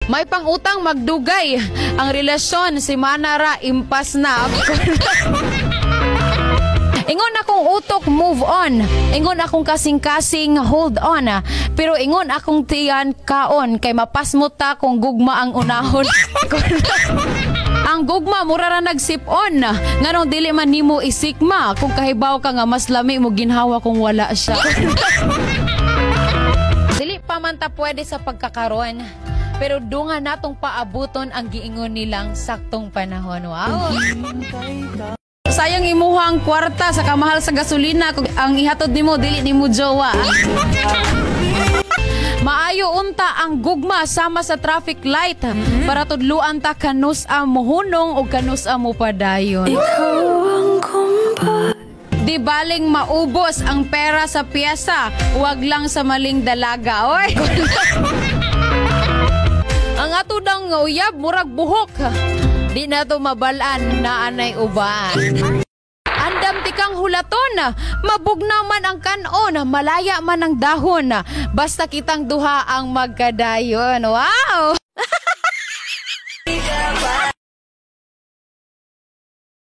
May pangutang magdugay. Ang relasyon si Manara impas na. Ingon akong utok, move on. Ingon akong kasing-kasing, hold on. Pero ingon akong tiyan, kaon. Kay mapasmuta kung gugma ang unahon. Ang gugma, mura ra nagsip-on. Nganong dili man nimo isikma. Kung kahibaw ka nga, mas lami mo ginhawa kung wala siya. Dili pa man ta pwede sa pagkakaroon. Pero dunga natong paabuton ang giingon nilang saktong panahon. Wow! Sayang imuhang kwarta sa kamahal sa gasolina kung ang ihatod nimo dili nimo jowa. Maayo unta ang gugma sama sa traffic light para tudluan ta kanus mo hunong o kanus mo padayon. Di baling maubos ang pera sa piyesa, huwag lang sa maling dalaga. Oy. Ang ato dang uyab murag buhok. Di na to mabalaan na anay uban. Andam tikang hulaton, mabugnaw man ang kanon, malaya man ang dahon, basta kitang duha ang magkadayon. Wow!